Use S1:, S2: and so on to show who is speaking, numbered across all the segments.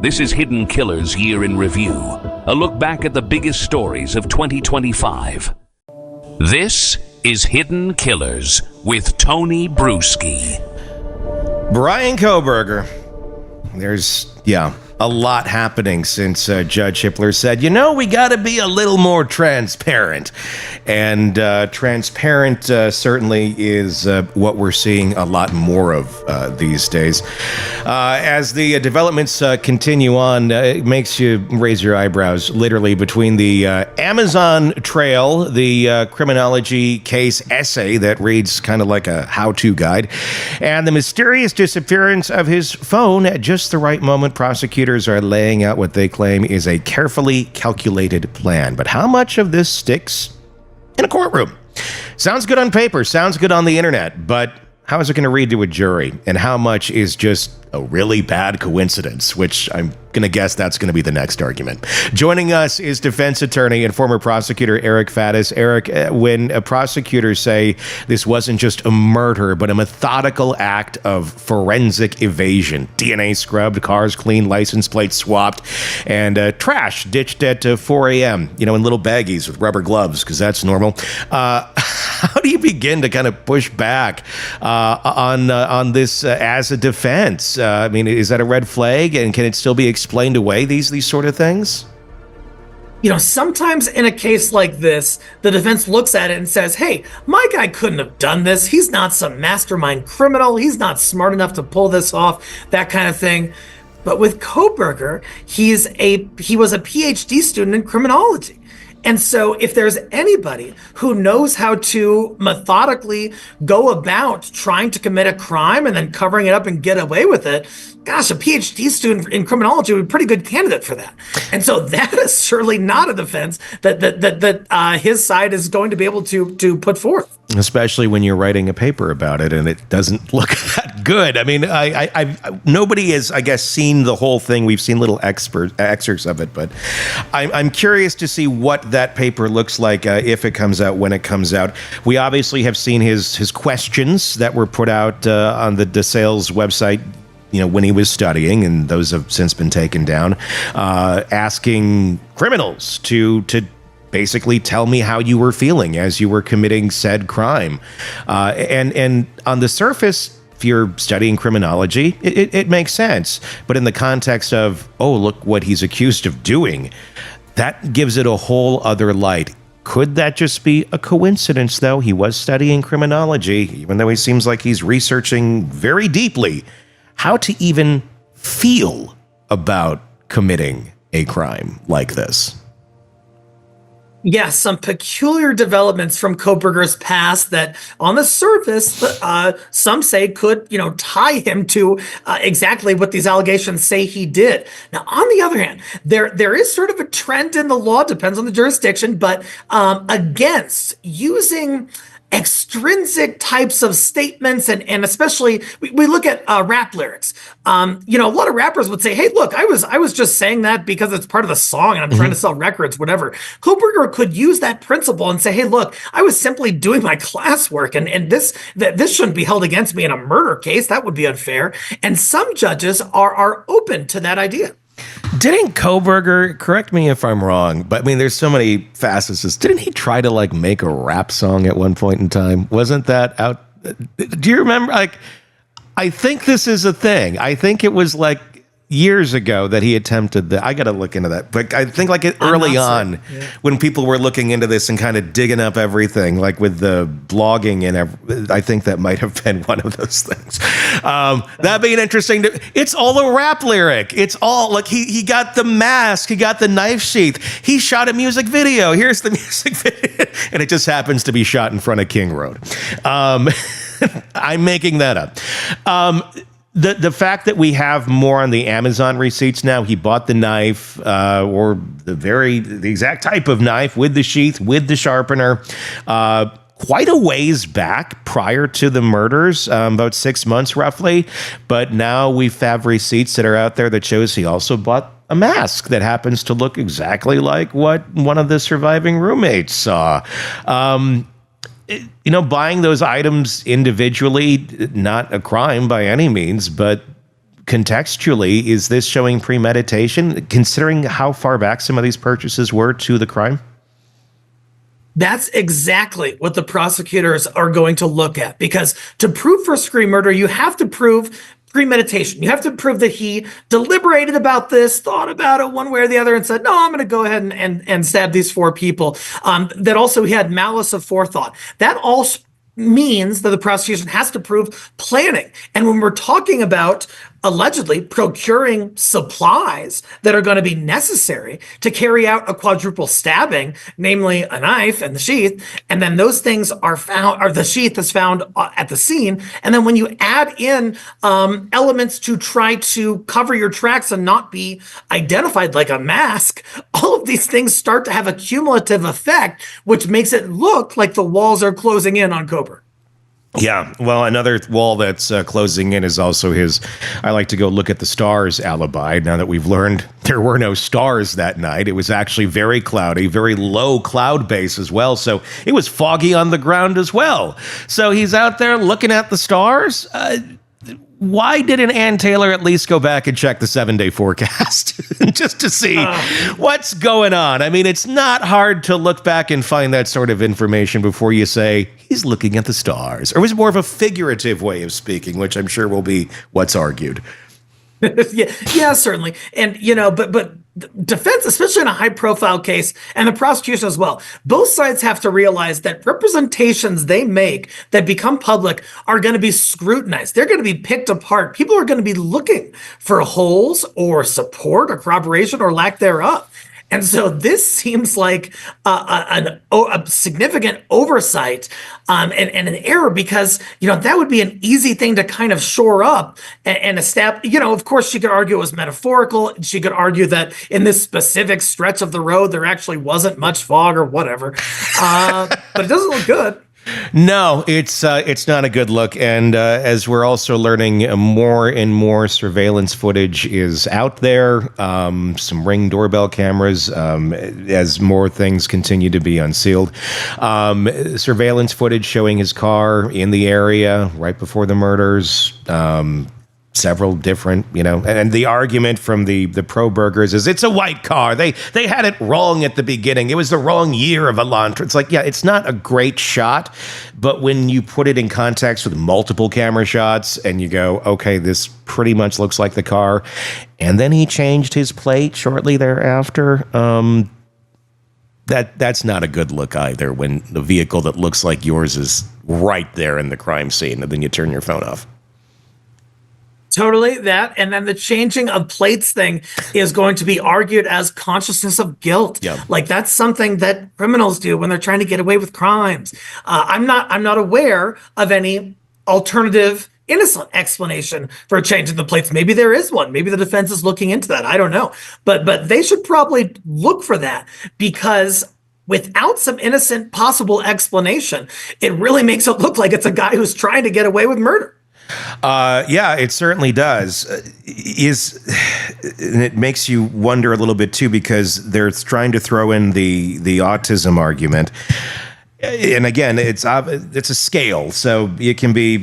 S1: This is Hidden Killers Year in Review, a look back at the biggest stories of 2025. This is Hidden Killers with Tony Brueski.
S2: Bryan Kohberger. There's, a lot happening since Judge Hippler said, we got to be a little more transparent. And transparent certainly is what we're seeing a lot more of these days. As the developments continue on, it makes you raise your eyebrows, literally, between the Amazon trail, the criminology case essay that reads kind of like a how-to guide, and the mysterious disappearance of his phone at just the right moment. Prosecutors are laying out what they claim is a carefully calculated plan. But how much of this sticks in a courtroom? Sounds good on paper, sounds good on the internet, but how is it going to read to a jury? And how much is just a really bad coincidence, which I'm going to guess that's going to be the next argument. Joining us is defense attorney and former prosecutor Eric Faddis. Eric, when prosecutors say this wasn't just a murder, but a methodical act of forensic evasion, DNA scrubbed, cars cleaned, license plates swapped, and trash ditched at 4 a.m., in little baggies with rubber gloves, because that's normal. How do you begin to kind of push back on this as a defense? Is that a red flag, and can it still be explained away, these sort of things?
S3: Sometimes in a case like this, the defense looks at it and says, hey, my guy couldn't have done this. He's not some mastermind criminal. He's not smart enough to pull this off, that kind of thing. But with Kohberger, he was a Ph.D. student in criminology. And so if there's anybody who knows how to methodically go about trying to commit a crime and then covering it up and get away with it, gosh, a PhD student in criminology would be a pretty good candidate for that. And so that is certainly not a defense that his side is going to be able to put forth.
S2: Especially when you're writing a paper about it and it doesn't look that good. Nobody has, I guess, seen the whole thing. We've seen little excerpts of it, but I'm curious to see what that paper looks like if it comes out, when it comes out. We obviously have seen his questions that were put out on the DeSales website, when he was studying, and those have since been taken down, asking criminals to basically tell me how you were feeling as you were committing said crime. And on the surface, if you're studying criminology, it makes sense. But in the context of, look what he's accused of doing, that gives it a whole other light. Could that just be a coincidence, though? He was studying criminology, even though he seems like he's researching very deeply how to even feel about committing a crime like this.
S3: Yes, some peculiar developments from Kohberger's past that on the surface, some say could, tie him to exactly what these allegations say he did. Now, on the other hand, there is sort of a trend in the law, depends on the jurisdiction, but against using extrinsic types of statements, and especially we look at rap lyrics. A lot of rappers would say, hey, look, I was just saying that because it's part of the song and I'm trying to sell records, whatever. Kohberger could use that principle and say, hey, look, I was simply doing my classwork, and this shouldn't be held against me in a murder case. That would be unfair. And some judges are open to that idea.
S2: Didn't Kohberger, correct me if I'm wrong, but there's so many facets. Didn't he try to make a rap song at one point in time? Wasn't that out? Do you remember? I think this is a thing. I think it was years ago that he attempted that. I got to look into that. But I think early on, when people were looking into this and kind of digging up everything, with the blogging and I think that might have been one of those things. That being interesting, it's all a rap lyric. It's all he got the mask, he got the knife sheath, he shot a music video. Here's the music video, and it just happens to be shot in front of King Road. I'm making that up. The fact that we have more on the Amazon receipts now, he bought the knife, or the exact type of knife with the sheath, with the sharpener, quite a ways back prior to the murders, about 6 months roughly. But now we have receipts that are out there that shows he also bought a mask that happens to look exactly like what one of the surviving roommates saw. Buying those items individually, not a crime by any means, but contextually, is this showing premeditation, considering how far back some of these purchases were to the crime?
S3: That's exactly what the prosecutors are going to look at, because to prove first-degree murder, you have to prove premeditation. You have to prove that he deliberated about this, thought about it one way or the other, and said, no, I'm going to go ahead and stab these 4 people. That also he had malice of forethought. That all means that the prosecution has to prove planning. And when we're talking about allegedly procuring supplies that are going to be necessary to carry out a quadruple stabbing, namely a knife and the sheath, and then those things are found, or the sheath is found at the scene. And then when you add in elements to try to cover your tracks and not be identified, like a mask, all of these things start to have a cumulative effect, which makes it look like the walls are closing in on Kohberger.
S2: Yeah, well, another wall that's closing in is also his, I like to go look at the stars alibi. Now that we've learned there were no stars that night, it was actually very cloudy, very low cloud base as well. So it was foggy on the ground as well. So he's out there looking at the stars. Why didn't Ann Taylor at least go back and check the 7-day forecast just to see what's going on? I mean, it's not hard to look back and find that sort of information before you say, he's looking at the stars. Or was it more of a figurative way of speaking, which I'm sure will be what's argued?
S3: Yeah, certainly. And, but defense, especially in a high-profile case, and the prosecution as well, both sides have to realize that representations they make that become public are going to be scrutinized. They're going to be picked apart. People are going to be looking for holes or support or corroboration or lack thereof. And so this seems like a significant oversight and an error, because, that would be an easy thing to kind of shore up and establish. Of course, she could argue it was metaphorical. She could argue that in this specific stretch of the road, there actually wasn't much fog or whatever. But it doesn't look good.
S2: No, it's not a good look. And as we're also learning, more and more surveillance footage is out there. Some Ring doorbell cameras, as more things continue to be unsealed. Surveillance footage showing his car in the area right before the murders. Several different, and the argument from the pro-burgers is it's a white car. They had it wrong at the beginning. It was the wrong year of Elantra. It's like, yeah, it's not a great shot, but when you put it in context with multiple camera shots and you go, okay, this pretty much looks like the car, and then he changed his plate shortly thereafter. That's not a good look either, when the vehicle that looks like yours is right there in the crime scene, and then you turn your phone off.
S3: Totally that. And then the changing of plates thing is going to be argued as consciousness of guilt.
S2: Yeah.
S3: Like that's something that criminals do when they're trying to get away with crimes. I'm not aware of any alternative innocent explanation for a change in the plates. Maybe there is one. Maybe the defense is looking into that. I don't know. But they should probably look for that, because without some innocent possible explanation, it really makes it look like it's a guy who's trying to get away with murder.
S2: Yeah, it certainly does. And it makes you wonder a little bit too, because they're trying to throw in the autism argument. And again, it's a scale, so you can be,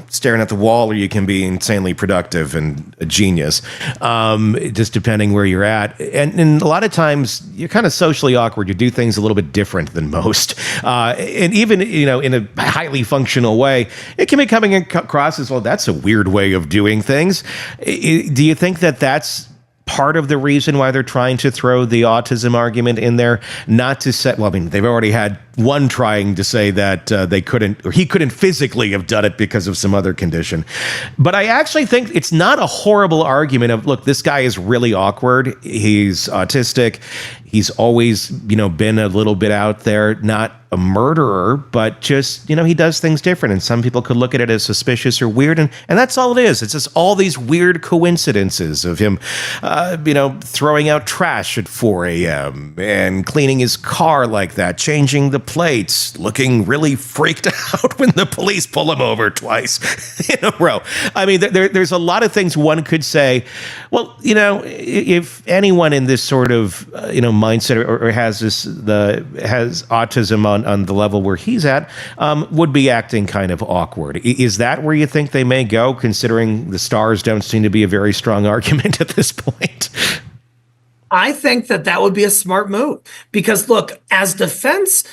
S2: staring at the wall, or you can be insanely productive and a genius, just depending where you're at. And a lot of times you're kind of socially awkward. You do things a little bit different than most, and even in a highly functional way, it can be coming across as, well, that's a weird way of doing things. Do you think that that's part of the reason why they're trying to throw the autism argument in there? Not to say, well, I mean, they've already had one trying to say that they couldn't, or he couldn't physically have done it because of some other condition. But I actually think it's not a horrible argument of, look, this guy is really awkward. He's autistic. He's always, been a little bit out there, not a murderer, but just, he does things different. And some people could look at it as suspicious or weird. And that's all it is. It's just all these weird coincidences of him, throwing out trash at 4 a.m. and cleaning his car like that, changing the plates, looking really freaked out when the police pull him over twice in a row. I mean, there's a lot of things one could say, well, if anyone in this sort of, mindset or has has autism on the level where he's at, would be acting kind of awkward. Is that where you think they may go, considering the stars don't seem to be a very strong argument at this point?
S3: I think that would be a smart move because, look, as defense,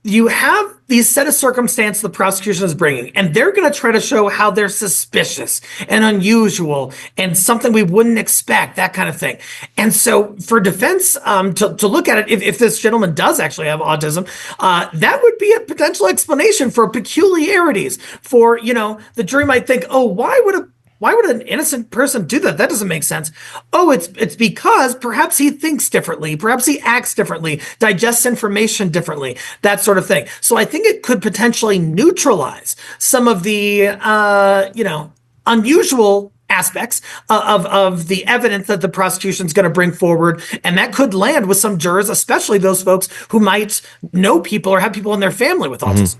S3: you have these set of circumstances the prosecution is bringing, and they're going to try to show how they're suspicious and unusual and something we wouldn't expect, that kind of thing. And so for defense to look at it, if this gentleman does actually have autism, that would be a potential explanation for peculiarities. For, the jury might think, oh, why would an innocent person do that? That doesn't make sense. Oh, it's because perhaps he thinks differently. Perhaps he acts differently, digests information differently, that sort of thing. So I think it could potentially neutralize some of the, unusual aspects of the evidence that the prosecution is going to bring forward. And that could land with some jurors, especially those folks who might know people or have people in their family with autism.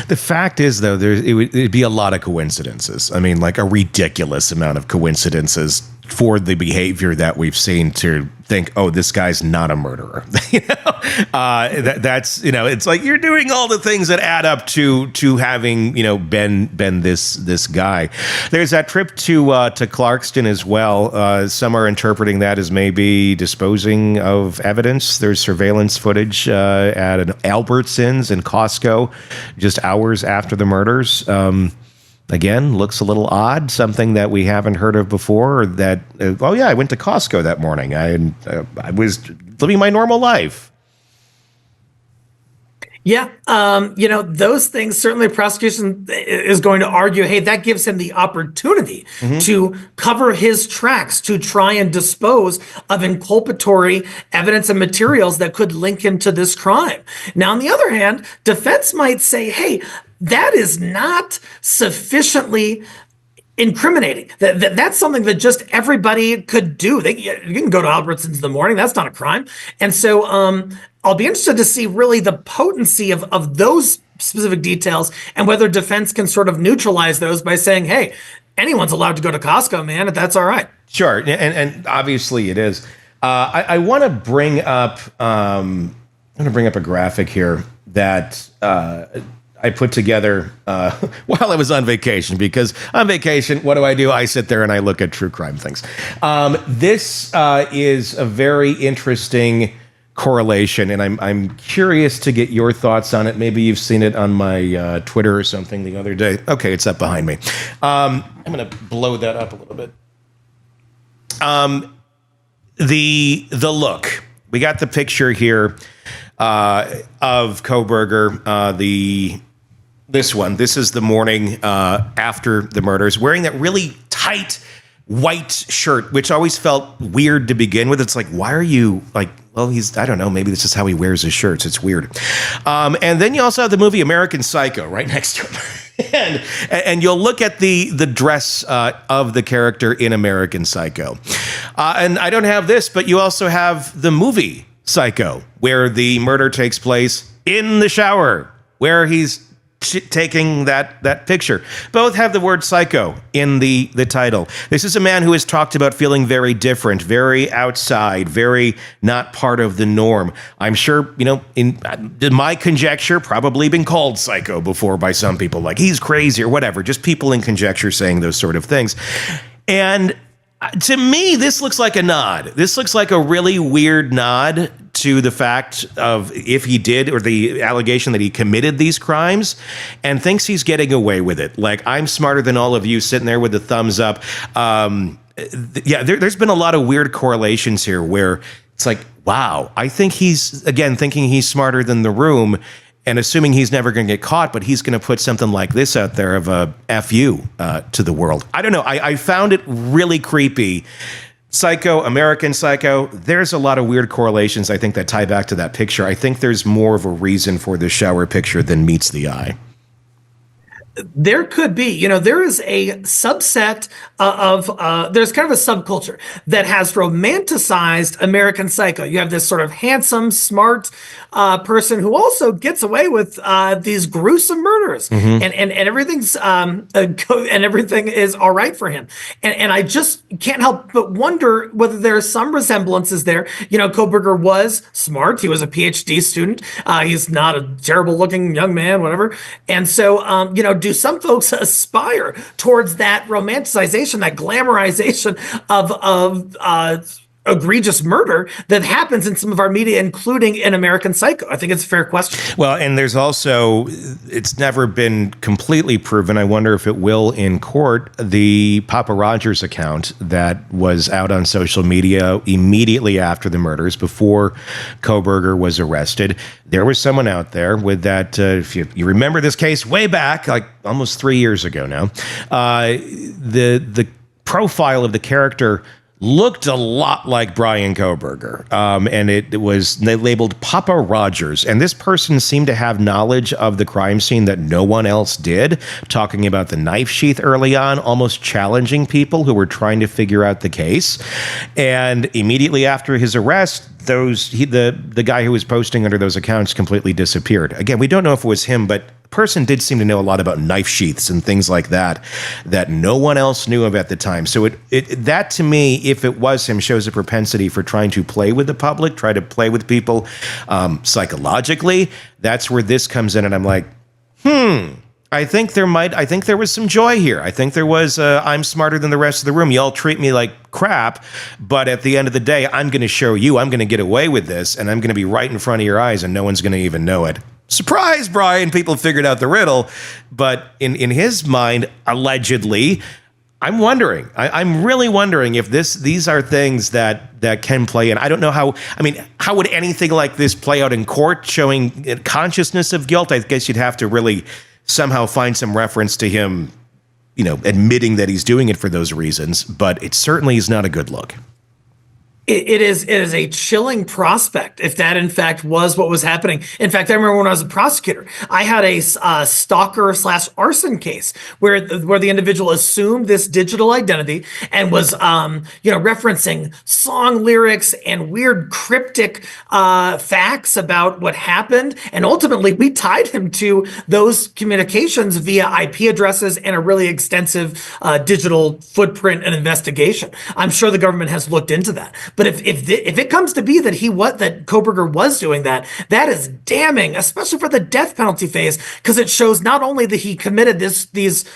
S2: The fact is, though, it'd be a lot of coincidences. I mean, like a ridiculous amount of coincidences for the behavior that we've seen to think, oh, this guy's not a murderer. That's it's like you're doing all the things that add up to having been this guy. There's that trip to Clarkston as well. Some are interpreting that as maybe disposing of evidence. There's surveillance footage at an Albertsons and Costco just hours after the murders. Again, looks a little odd, something that we haven't heard of before. That, I went to Costco that morning. I was living my normal life.
S3: Yeah, those things, certainly the prosecution is going to argue, hey, that gives him the opportunity to cover his tracks, to try and dispose of inculpatory evidence and materials that could link him to this crime. Now, on the other hand, defense might say, hey, that is not sufficiently incriminating. That's something that just everybody could do. You can go to Albertsons in the morning. That's not a crime. And so I'll be interested to see really the potency of those specific details and whether defense can sort of neutralize those by saying, hey, anyone's allowed to go to Costco, man, if that's all right.
S2: Sure. And obviously it is. I want to bring up a graphic here that I put together while I was on vacation, because on vacation, what do? I sit there and I look at true crime things. This is a very interesting correlation, and I'm curious to get your thoughts on it. Maybe you've seen it on my Twitter or something the other day. Okay, it's up behind me. I'm going to blow that up a little bit. The look. We got the picture here of Kohberger, this one. This is the morning after the murders, wearing that really tight white shirt, which always felt weird to begin with. It's like, why are you like, well, I don't know, maybe this is how he wears his shirts. It's weird. And then you also have the movie American Psycho right next to him. and you'll look at the dress of the character in American Psycho. And I don't have this, but you also have the movie Psycho, where the murder takes place in the shower, where he's taking that picture. Both have the word psycho in the title. This is a man who has talked about feeling very different, very outside, very not part of the norm. I'm sure, in my conjecture, probably been called psycho before by some people, like he's crazy or whatever, just people in conjecture saying those sort of things. And to me, this looks like a nod. This looks like a really weird nod to the fact of if he did, or the allegation that he committed these crimes and thinks he's getting away with it. Like, I'm smarter than all of you, sitting there with the thumbs up. There's been a lot of weird correlations here where it's like, wow, I think he's, again, thinking he's smarter than the room and assuming he's never going to get caught, but he's going to put something like this out there of a F you to the world. I don't know. I found it really creepy. Psycho, American Psycho, there's a lot of weird correlations, I think, that tie back to that picture. I think there's more of a reason for the shower picture than meets the eye.
S3: There could be, there is a subset there's kind of a subculture that has romanticized American Psycho. You have this sort of handsome, smart person who also gets away with these gruesome murders, and everything's and everything is all right for him. And I just can't help but wonder whether there are some resemblances there. Kohberger was smart. He was a Ph.D. student. He's not a terrible looking young man, whatever. And so, do some folks aspire towards that romanticization, that glamorization of egregious murder that happens in some of our media, including in American Psycho? I think it's a fair question.
S2: Well, and there's also, it's never been completely proven, I wonder if it will in court, the Papa Rogers account that was out on social media immediately after the murders, before Kohberger was arrested. There was someone out there with that, if you remember this case way back, like almost 3 years ago now, the profile of the character looked a lot like Bryan Kohberger, and they labeled Papa Rogers, and this person seemed to have knowledge of the crime scene that no one else did, talking about the knife sheath early on, almost challenging people who were trying to figure out the case. And immediately after his arrest, the guy who was posting under those accounts completely disappeared. Again, we don't know if it was him, but person did seem to know a lot about knife sheaths and things like that no one else knew of at the time. So that to me, if it was him, shows a propensity for trying to play with the public, try to play with people psychologically. That's where this comes in, and I'm like, I think there was some joy here. I think there was, I'm smarter than the rest of the room. Y'all treat me like crap, but at the end of the day, I'm going to show you, I'm going to get away with this, and I'm going to be right in front of your eyes, and no one's going to even know it. Surprise, Bryan, people figured out the riddle. But in his mind, allegedly, I'm wondering, I'm really wondering if these are things that can play in. I don't know how would anything like this play out in court, showing consciousness of guilt? I guess you'd have to really somehow find some reference to him, admitting that he's doing it for those reasons. But it certainly is not a good look.
S3: It is a chilling prospect if that in fact was what was happening. In fact, I remember when I was a prosecutor, I had a stalker/arson case where the individual assumed this digital identity and was referencing song lyrics and weird cryptic facts about what happened, and ultimately we tied him to those communications via IP addresses and a really extensive digital footprint and investigation. I'm sure the government has looked into that. But if it comes to be that that Kohberger was doing that is damning, especially for the death penalty phase, because it shows not only that he committed this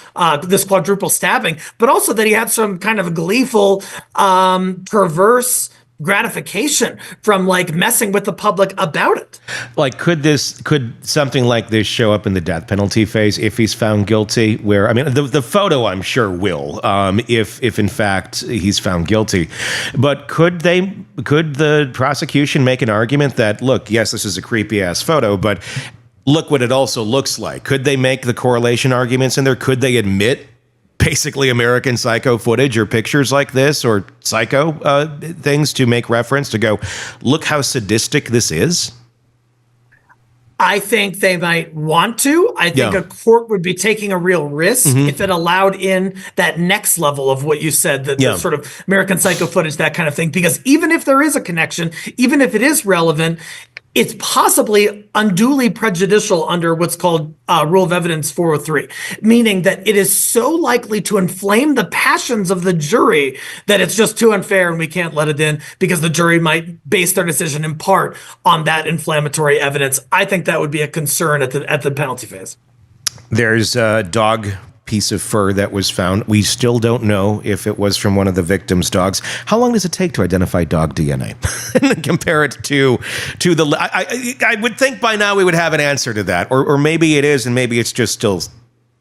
S3: quadruple stabbing, but also that he had some kind of gleeful, perverse gratification from messing with the public about it. Could something like this show up in the death penalty phase if he's found guilty? Where the photo I'm sure will, if in fact he's found guilty. But could the prosecution make an argument that, look, yes, this is a creepy ass photo, but look what it also looks like? Could they make the correlation arguments in there? Could they admit basically American Psycho footage or pictures like this or Psycho things to make reference, to go, look how sadistic this is? I think they might want to. I think a court would be taking a real risk if it allowed in that next level of what you said, the sort of American Psycho footage, that kind of thing. Because even if there is a connection, even if it is relevant, it's possibly unduly prejudicial under what's called Rule of Evidence 403, meaning that it is so likely to inflame the passions of the jury that it's just too unfair and we can't let it in, because the jury might base their decision in part on that inflammatory evidence. I think that would be a concern at the penalty phase. There's
S2: a dog piece of fur that was found. We still don't know if it was from one of the victims' dogs. How long does it take to identify dog DNA? And then compare it to the... I would think by now we would have an answer to that. Or maybe it is, and maybe it's just still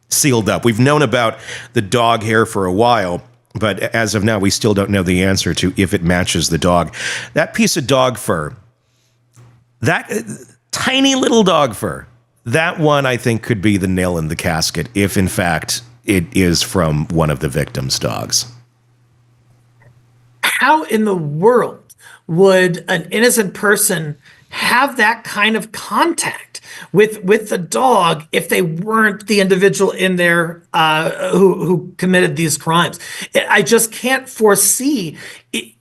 S2: sealed up. We've known about the dog hair for a while, but as of now, we still don't know the answer to if it matches the dog. That piece of dog fur, that tiny little dog fur, that one, I think, could be the nail in the casket if, in fact, it is from one of the victim's dogs.
S3: How in the world would an innocent person have that kind of contact with the dog if they weren't the individual in there who committed these crimes. I just can't foresee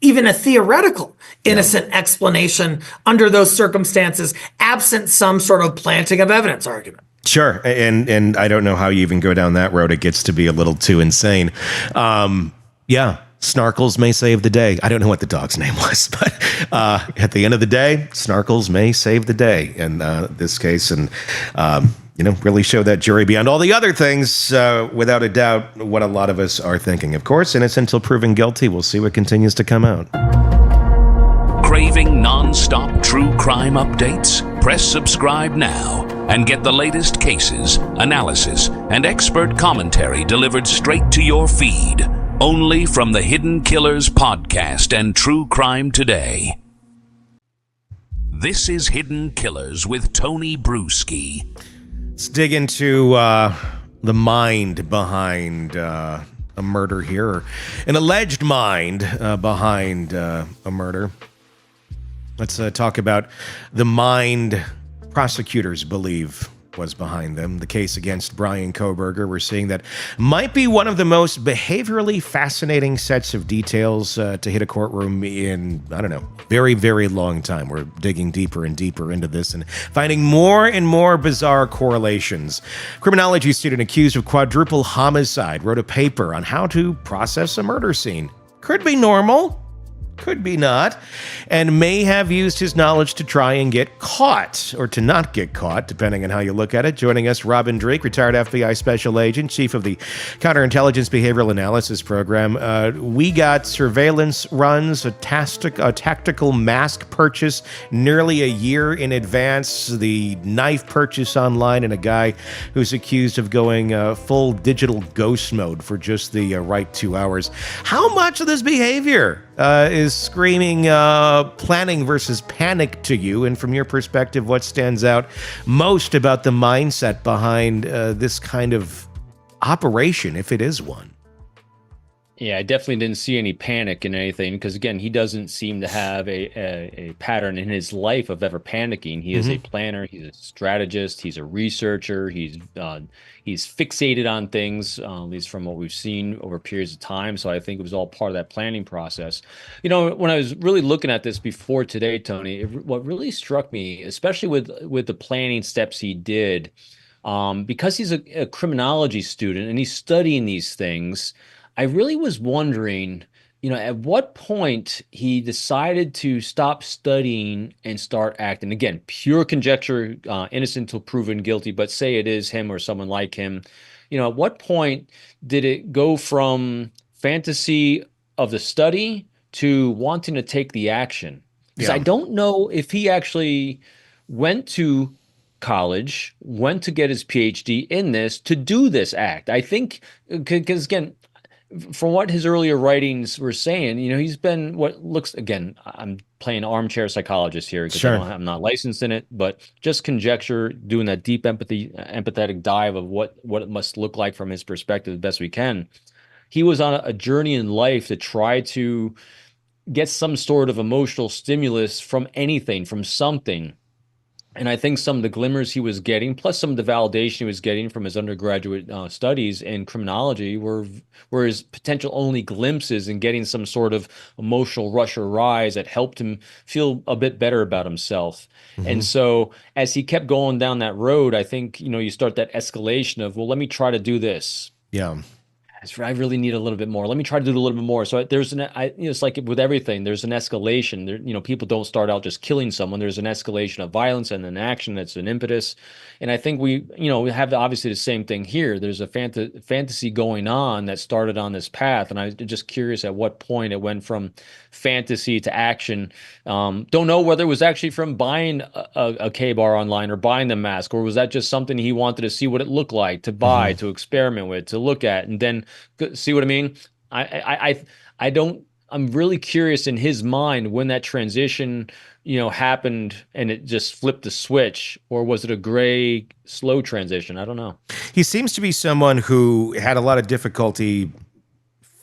S3: even a theoretical innocent explanation under those circumstances, absent some sort of planting of evidence argument.
S2: Sure, and I don't know how you even go down that road. It gets to be a little too insane. Yeah, Snarkles may save the day. I don't know what the dog's name was, but at the end of the day, Snarkles may save the day in this case, and really show that jury beyond all the other things, without a doubt, what a lot of us are thinking. Of course, innocent until proven guilty. We'll see what continues to come out.
S1: Craving non-stop true crime updates? Press subscribe now and get the latest cases, analysis, and expert commentary delivered straight to your feed. Only from the Hidden Killers podcast and True Crime Today. This is Hidden Killers with Tony Brueski.
S2: Let's dig into the mind behind a murder here, or an alleged mind behind a murder. Let's talk about the mind prosecutors believe was behind them. The case against Bryan Kohberger, we're seeing that might be one of the most behaviorally fascinating sets of details to hit a courtroom in, I don't know, very, very long time. We're digging deeper and deeper into this and finding more and more bizarre correlations. Criminology student accused of quadruple homicide wrote a paper on how to process a murder scene. Could be normal, could be not, and may have used his knowledge to try and get caught, or to not get caught, depending on how you look at it. Joining us, Robin Dreeke, retired FBI special agent, chief of the Counterintelligence Behavioral Analysis Program. We got surveillance runs, a tactical mask purchase nearly a year in advance, the knife purchase online, and a guy who's accused of going full digital ghost mode for just the right 2 hours. How much of this behavior is screaming planning versus panic to you? And from your perspective, what stands out most about the mindset behind this kind of operation, if it is one?
S4: Yeah, I definitely didn't see any panic in anything because, again, he doesn't seem to have a pattern in his life of ever panicking. He is a planner. He's a strategist. He's a researcher. He's fixated on things, at least from what we've seen over periods of time. So I think it was all part of that planning process. You know, when I was really looking at this before today, Tony, what really struck me, especially with the planning steps he did, because he's a criminology student and he's studying these things, I really was wondering, at what point he decided to stop studying and start acting. Again, pure conjecture, innocent until proven guilty, but say it is him or someone like him. At what point did it go from fantasy of the study to wanting to take the action? Because I don't know if he actually went to college, went to get his Ph.D. in this to do this act. I think, because again, from what his earlier writings were saying, he's been what looks, again, I'm playing armchair psychologist here because I'm not licensed in it, but just conjecture, doing that deep empathetic dive of what it must look like from his perspective as best we can. He was on a journey in life to try to get some sort of emotional stimulus from anything, from something. And I think some of the glimmers he was getting, plus some of the validation he was getting from his undergraduate studies in criminology, were his potential only glimpses in getting some sort of emotional rush or rise that helped him feel a bit better about himself. And so as he kept going down that road, I think, you start that escalation of, well, let me try to do this.
S2: Yeah.
S4: I really need a little bit more. Let me try to do a little bit more. So it's like with everything, there's an escalation. There, people don't start out just killing someone. There's an escalation of violence and an action that's an impetus. And I think we have obviously the same thing here. There's a fantasy going on that started on this path. And I'm just curious at what point it went from fantasy to action. Don't know whether it was actually from buying a K-bar online or buying the mask, or was that just something he wanted to see what it looked like, to buy, to experiment with, to look at, and then see what I mean? I'm really curious in his mind when that transition, happened and it just flipped the switch, or was it a gray, slow transition? I don't know.
S2: He seems to be someone who had a lot of difficulty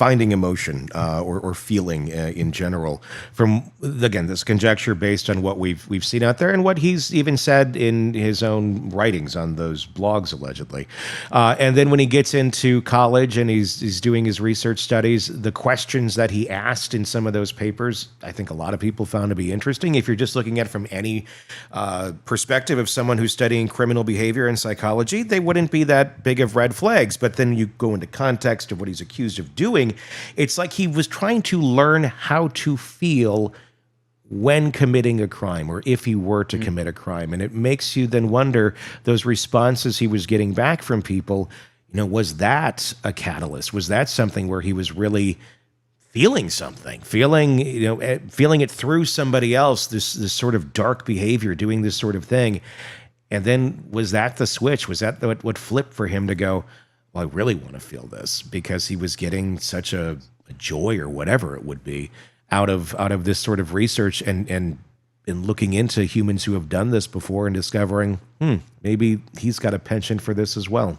S2: finding emotion or feeling in general from, again, this conjecture based on what we've seen out there and what he's even said in his own writings on those blogs, allegedly. And then when he gets into college and he's doing his research studies, the questions that he asked in some of those papers, I think a lot of people found to be interesting. If you're just looking at it from any perspective of someone who's studying criminal behavior and psychology, they wouldn't be that big of red flags. But then you go into context of what he's accused of doing, it's like he was trying to learn how to feel when committing a crime, or if he were to commit a crime. And it makes you then wonder, those responses he was getting back from people, was that a catalyst? Was that something where he was really feeling something, feeling it through somebody else, this sort of dark behavior, doing this sort of thing? And then was that the switch? Was that what flipped for him to go, well, I really want to feel this, because he was getting such a joy, or whatever it would be, out of this sort of research and looking into humans who have done this before and discovering, maybe he's got a penchant for this as well.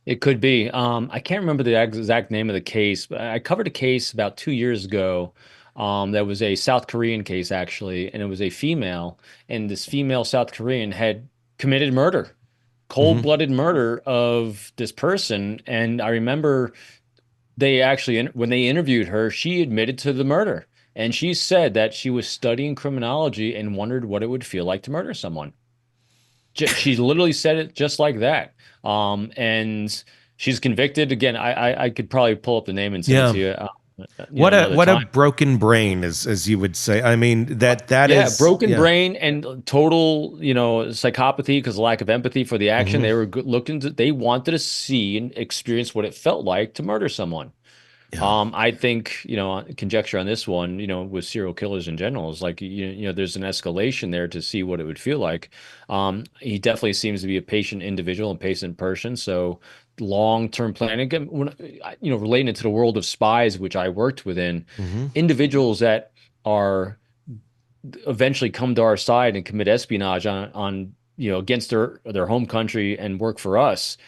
S4: It could be. I can't remember the exact name of the case, but I covered a case about 2 years ago. That was a South Korean case, actually, and it was a female, and this female South Korean had committed murder, cold-blooded murder of this person. And I remember they actually, when they interviewed her, she admitted to the murder. And she said that she was studying criminology and wondered what it would feel like to murder someone. She literally said it just like that. And she's convicted. Again, I could probably pull up the name and send it to you.
S2: What a broken brain, as you would say. I mean, that is
S4: broken brain and total, psychopathy because of lack of empathy for the action. They were they wanted to see and experience what it felt like to murder someone. Yeah. I think, conjecture on this one, with serial killers in general is like, there's an escalation there to see what it would feel like. He definitely seems to be a patient individual and patient person. So long-term planning, again, relating it to the world of spies, which I worked within, individuals that are eventually come to our side and commit espionage on against their home country and work for us.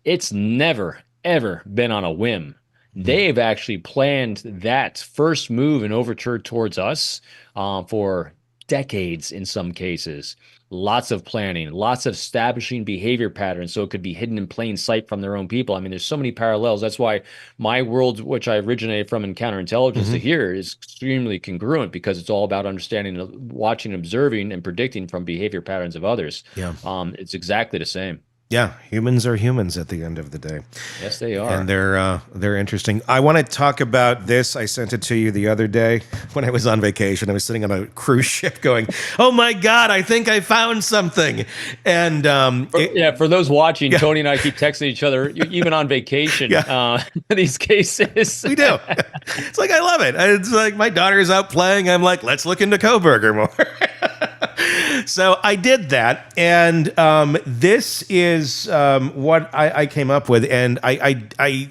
S4: It's never, ever been on a whim. They've actually planned that first move and overture towards us for decades in some cases. Lots of planning, lots of establishing behavior patterns so it could be hidden in plain sight from their own people. I mean, there's so many parallels. That's why my world, which I originated from in counterintelligence to here, is extremely congruent, because it's all about understanding, watching, observing, and predicting from behavior patterns of others. Yeah. It's exactly the same.
S2: Yeah, humans are humans at the end of the day.
S4: Yes, they are.
S2: And they're interesting. I want to talk about this. I sent it to you the other day when I was on vacation. I was sitting on a cruise ship going, oh my God, I think I found something. And
S4: for those watching, Tony and I keep texting each other, even on vacation, these cases.
S2: We do. It's like, I love it. It's like my daughter's out playing. I'm like, let's look into Kohberger more. So I did that, and this is what I came up with, and I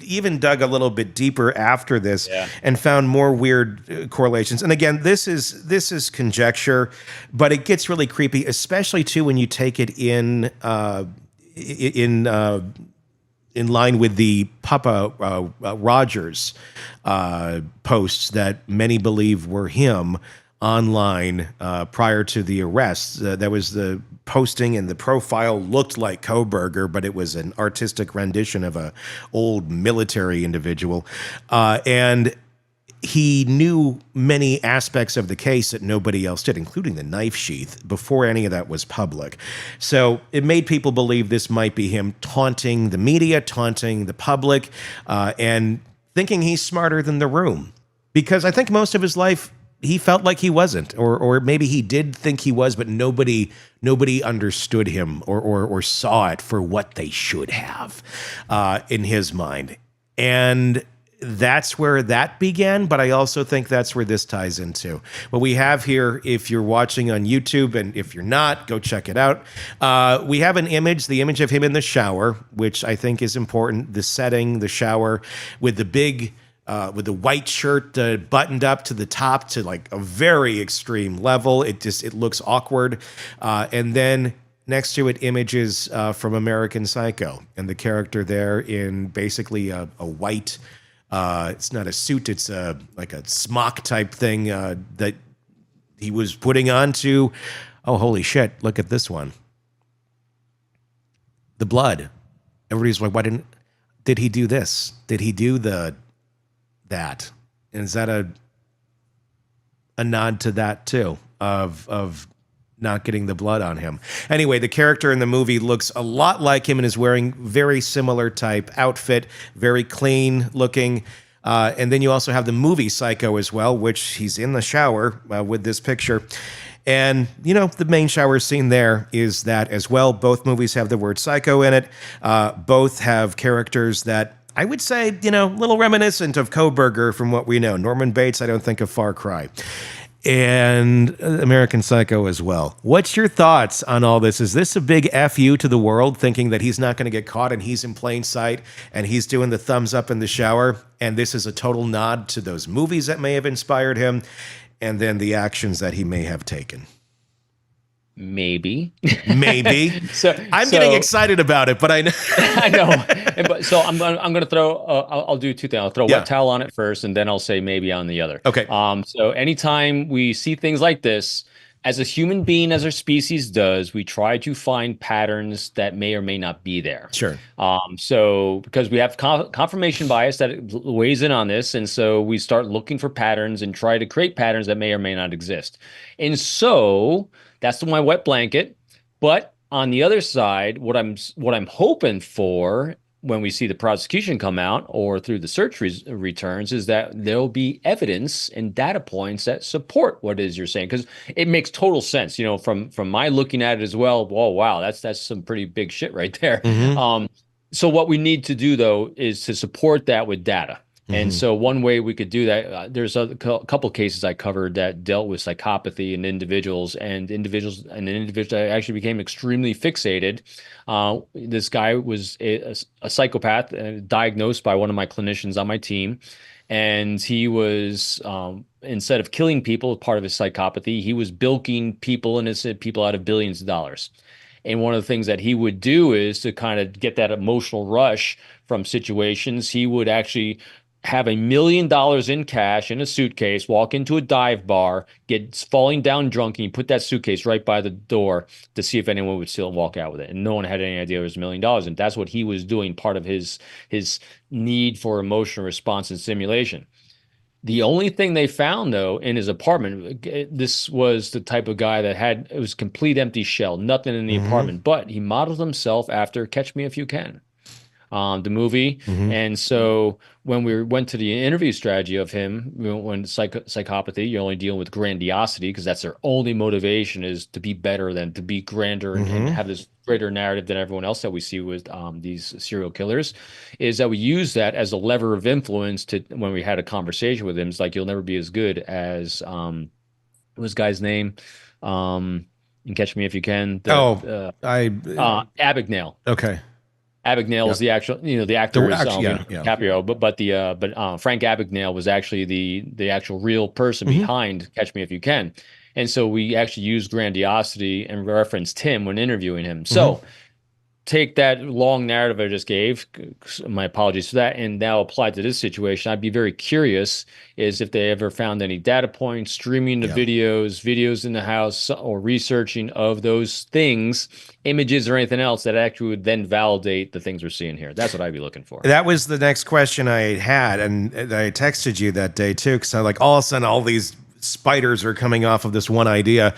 S2: even dug a little bit deeper after this and found more weird correlations. And again, this is conjecture, but it gets really creepy, especially too when you take it in line with the Papa Rogers posts that many believe were him online prior to the arrests. That was the posting, and the profile looked like Kohberger, but it was an artistic rendition of a old military individual. And he knew many aspects of the case that nobody else did, including the knife sheath, before any of that was public. So it made people believe this might be him taunting the media, taunting the public, and thinking he's smarter than the room. Because I think most of his life, he felt like he wasn't, or maybe he did think he was, but nobody understood him or saw it for what they should have in his mind. And that's where that began, but I also think that's where this ties into. What we have here, if you're watching on YouTube, and if you're not, go check it out. We have an image, the image of him in the shower, which I think is important. The setting, the shower, with the big... with the white shirt buttoned up to the top to like a very extreme level. It looks awkward. And then next to it, images from American Psycho, and the character there in basically a white It's not a suit. It's like a smock type thing that he was putting on to. Oh, holy shit. Look at this one. The blood. Everybody's like, did he do this? Did he do that? And is that a nod to that too, of not getting the blood on him? Anyway, the character in the movie looks a lot like him and is wearing very similar type outfit, very clean looking. And then you also have the movie Psycho as well, which he's in the shower with this picture. And, the main shower scene there is that as well. Both movies have the word psycho in it. Both have characters that I would say, a little reminiscent of Kohberger from what we know. Norman Bates, I don't think of Far Cry. And American Psycho as well. What's your thoughts on all this? Is this a big FU to the world, thinking that he's not going to get caught and he's in plain sight and he's doing the thumbs up in the shower? And this is a total nod to those movies that may have inspired him and then the actions that he may have taken.
S4: Maybe.
S2: So I'm getting excited about it, but I know.
S4: I know. So I'm going to throw. I'll do two things. I'll throw wet towel on it first, and then I'll say maybe on the other.
S2: Okay.
S4: So anytime we see things like this, as a human being, as our species does, we try to find patterns that may or may not be there.
S2: Sure.
S4: So because we have confirmation bias that weighs in on this, and so we start looking for patterns and try to create patterns that may or may not exist. And so that's my wet blanket. But on the other side, what I'm hoping for when we see the prosecution come out or through the search returns is that there'll be evidence and data points that support what it is you're saying, because it makes total sense, from my looking at it as well. Whoa, wow, that's some pretty big shit right there. Mm-hmm. So what we need to do though is to support that with data. And so one way we could do that, there's a couple cases I covered that dealt with psychopathy in individuals, and an individual that actually became extremely fixated. This guy was a psychopath diagnosed by one of my clinicians on my team. And he was, instead of killing people as part of his psychopathy, he was bilking people innocent people out of billions of dollars. And one of the things that he would do is to kind of get that emotional rush from situations. He would actually have $1 million in cash in a suitcase, walk into a dive bar, get falling down drunk, and you put that suitcase right by the door to see if anyone would still walk out with it. And no one had any idea it was $1 million. And that's what he was doing, part of his need for emotional response and simulation. The only thing they found, though, in his apartment, this was the type of guy that it was complete empty shell, nothing in the apartment, but he modeled himself after Catch Me If You Can, the movie. And so when we went to the interview strategy of him, when psychopathy, you're only dealing with grandiosity because that's their only motivation, is to be better than to be grander and have this greater narrative than everyone else that we see with these serial killers, is that we use that as a lever of influence to, when we had a conversation with him, it's like, you'll never be as good as, what was guy's name? And Catch Me If You Can. Abagnale.
S2: Okay.
S4: Abagnale was the actual, the actor was DiCaprio, but Frank Abagnale was actually the actual real person behind Catch Me If You Can. And so we actually used grandiosity and referenced him when interviewing him. So take that long narrative I just gave, my apologies for that, and now apply to this situation. I'd be very curious is if they ever found any data points, streaming the videos in the house, or researching of those things, images or anything else that actually would then validate the things we're seeing here. That's what I'd be looking for. That
S2: was the next question I had, and I texted you that day too, because I like all of a sudden all these spiders are coming off of this one idea,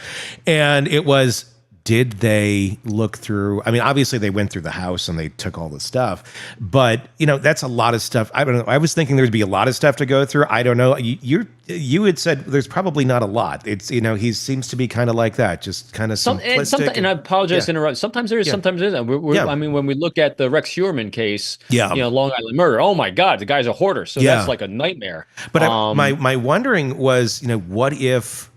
S2: and it was, did they look through? I mean, obviously they went through the house and they took all the stuff, but that's a lot of stuff. I don't know. I was thinking there'd be a lot of stuff to go through. I don't know. You had said there's probably not a lot. It's he seems to be kind of like that, just kind of simplistic.
S4: And I apologize to interrupt. Sometimes there is, sometimes there isn't. I mean, when we look at the Rex Heuermann case, Long Island murder. Oh my God, the guy's a hoarder. So that's like a nightmare.
S2: But my wondering was, what if?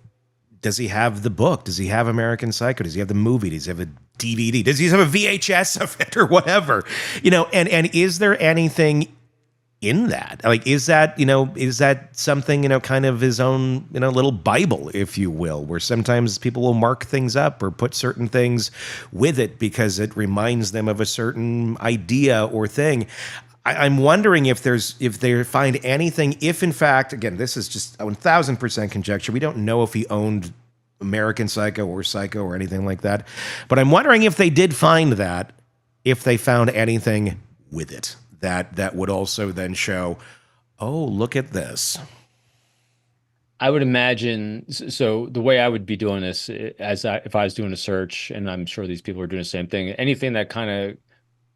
S2: Does he have the book? Does he have American Psycho? Does he have the movie? Does he have a DVD? Does he have a VHS of it or whatever? And is there anything in that? Like, is that something, kind of his own, little Bible, if you will, where sometimes people will mark things up or put certain things with it because it reminds them of a certain idea or thing. I'm wondering if they find anything, if in fact, again, this is just 1,000% conjecture. We don't know if he owned American Psycho or Psycho or anything like that. But I'm wondering if they did find that, if they found anything with it that would also then show, oh, look at this.
S4: I would imagine, so the way I would be doing this, if I was doing a search, and I'm sure these people are doing the same thing, anything that kind of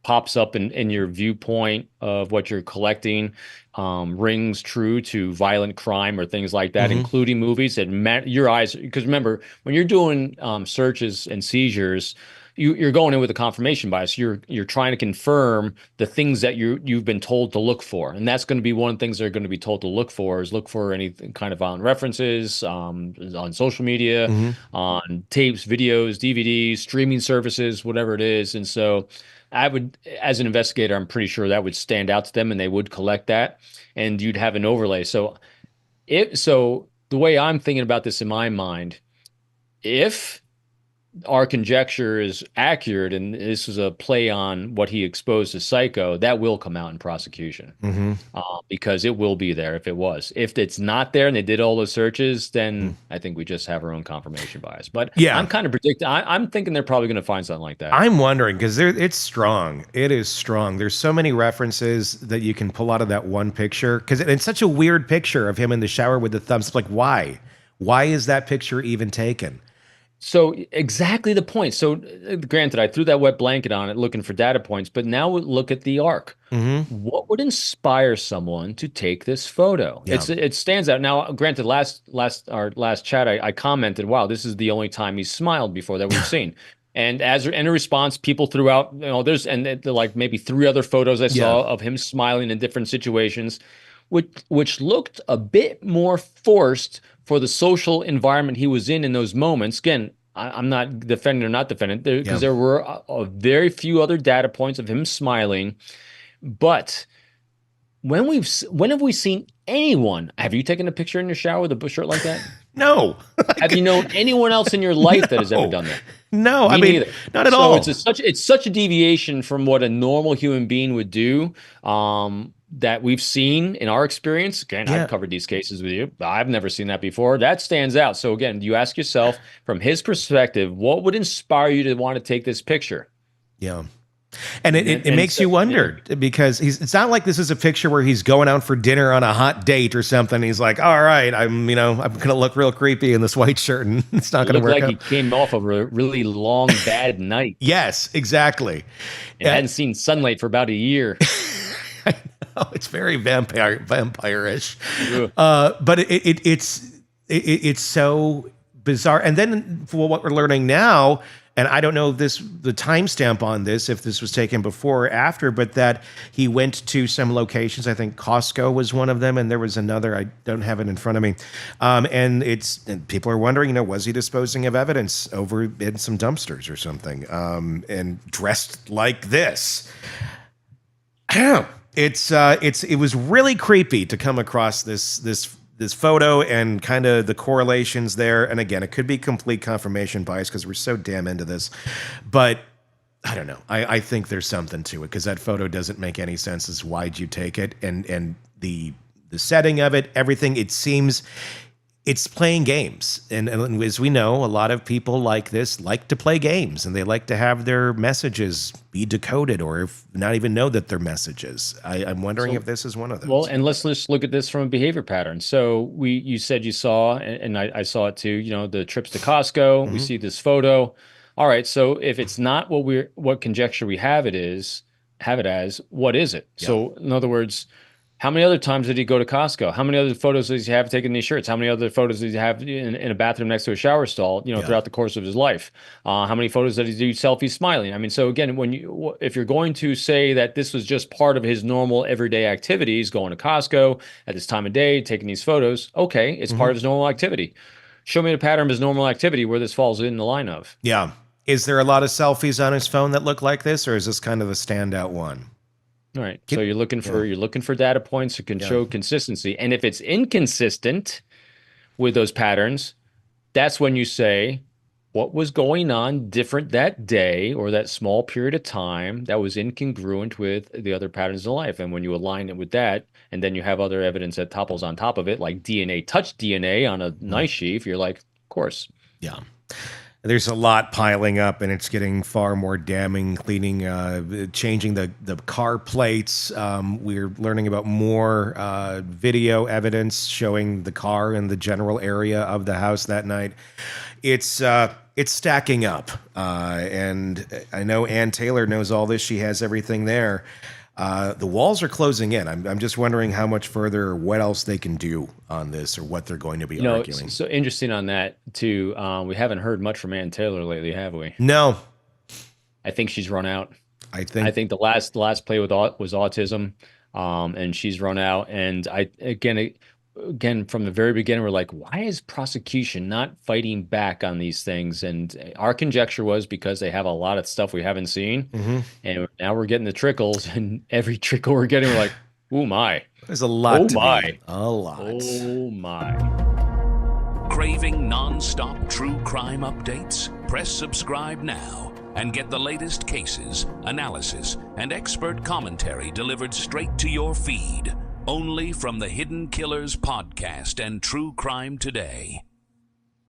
S4: pops up in your viewpoint of what you're collecting rings true to violent crime or things like that, including movies that your eyes, because remember, when you're doing searches and seizures, you're going in with a confirmation bias. You're trying to confirm the things that you've been told to look for, and that's going to be one of the things they're going to be told to look for any kind of violent references on social media, on tapes, videos, DVDs, streaming services, whatever it is. And so, I would, as an investigator, I'm pretty sure that would stand out to them, and they would collect that, and you'd have an overlay. So, the way I'm thinking about this in my mind, if our conjecture is accurate, and this is a play on what he exposed to Psycho, that will come out in prosecution because it will be there if it was. If it's not there and they did all those searches, then I think we just have our own confirmation bias. But yeah, I'm kind of predicting. I'm thinking they're probably going to find something like that.
S2: I'm wondering because it's strong. It is strong. There's so many references that you can pull out of that one picture because it's such a weird picture of him in the shower with the thumbs up. Like, why? Why is that picture even taken?
S4: So exactly the point. So granted, I threw that wet blanket on it looking for data points, but now we look at the arc. What would inspire someone to take this photo? Yeah. It stands out. Now, granted, last chat, I commented, wow, this is the only time he's smiled before that we've seen. And in a response, people threw out, like maybe 3 other photos I saw of him smiling in different situations, which looked a bit more forced for the social environment he was in those moments. Again, I'm not defending or not defending, because there were a very few other data points of him smiling. But when have we seen anyone? Have you taken a picture in your shower with a shirt like that?
S2: No.
S4: Have you known anyone else in your life that has ever done that?
S2: No, I mean, not at all.
S4: It's such a deviation from what a normal human being would do. That we've seen in our experience. Again, I've covered these cases with you. I've never seen that before. That stands out. So again, you ask yourself, from his perspective, what would inspire you to want to take this picture?
S2: Yeah. And it makes you wonder because it's not like this is a picture where he's going out for dinner on a hot date or something. He's like, all right, I'm going to look real creepy in this white shirt and it's not going to work
S4: like
S2: out.
S4: He came off of a really long, bad night.
S2: Yes, exactly.
S4: And hadn't seen sunlight for about a year.
S2: I know, it's very vampire-ish. But it's so bizarre. And then for what we're learning now, and I don't know the timestamp on this, if this was taken before or after, but that he went to some locations. I think Costco was one of them, and there was another. I don't have it in front of me. And people are wondering, was he disposing of evidence over in some dumpsters or something, and dressed like this? I don't know. It was really creepy to come across this photo and kind of the correlations there. And again, it could be complete confirmation bias because we're so damn into this. But I don't know. I think there's something to it because that photo doesn't make any sense as why'd you take it and the setting of it, everything. It seems it's playing games. And as we know, a lot of people like to play games and they like to have their messages be decoded or if not even know that they're messages. I'm wondering if this is one of those.
S4: Well, and let's look at this from a behavior pattern. So you said you saw, and I saw it too, the trips to Costco, we see this photo. All right. So if it's not what conjecture we have it as, what is it? Yeah. So in other words, how many other times did he go to Costco? How many other photos does he have taking these shirts? How many other photos does he have in a bathroom next to a shower stall, throughout the course of his life? How many photos did he do selfies smiling? I mean, so again, if you're going to say that this was just part of his normal everyday activities, going to Costco at this time of day, taking these photos, okay, it's part of his normal activity. Show me the pattern of his normal activity where this falls in the line of.
S2: Yeah. Is there a lot of selfies on his phone that look like this, or is this kind of a standout one?
S4: All right. So you're looking for data points that can show consistency. And if it's inconsistent with those patterns, that's when you say, what was going on different that day or that small period of time that was incongruent with the other patterns of life. And when you align it with that, and then you have other evidence that topples on top of it, like DNA, touch DNA on a knife sheath, you're like, of course.
S2: Yeah. There's a lot piling up, and it's getting far more damning. Changing the car plates. We're learning about more video evidence showing the car in the general area of the house that night. It's stacking up, and I know Ann Taylor knows all this. She has everything there. The walls are closing in. I'm just wondering how much further, what else they can do on this, or what they're going to be arguing.
S4: So interesting on that too. We haven't heard much from Ann Taylor lately, have we?
S2: No,
S4: I think she's run out.
S2: I think
S4: the last play was autism, and she's run out. And again, from the very beginning, we're like, why is prosecution not fighting back on these things? And our conjecture was because they have a lot of stuff we haven't seen. And now we're getting the trickles, and every trickle we're getting, we're like, oh my.
S2: There's a lot to
S4: my.
S2: A lot.
S4: Oh my.
S1: Craving non-stop true crime updates? Press subscribe now and get the latest cases, analysis, and expert commentary delivered straight to your feed. Only from the Hidden Killers podcast and True Crime Today.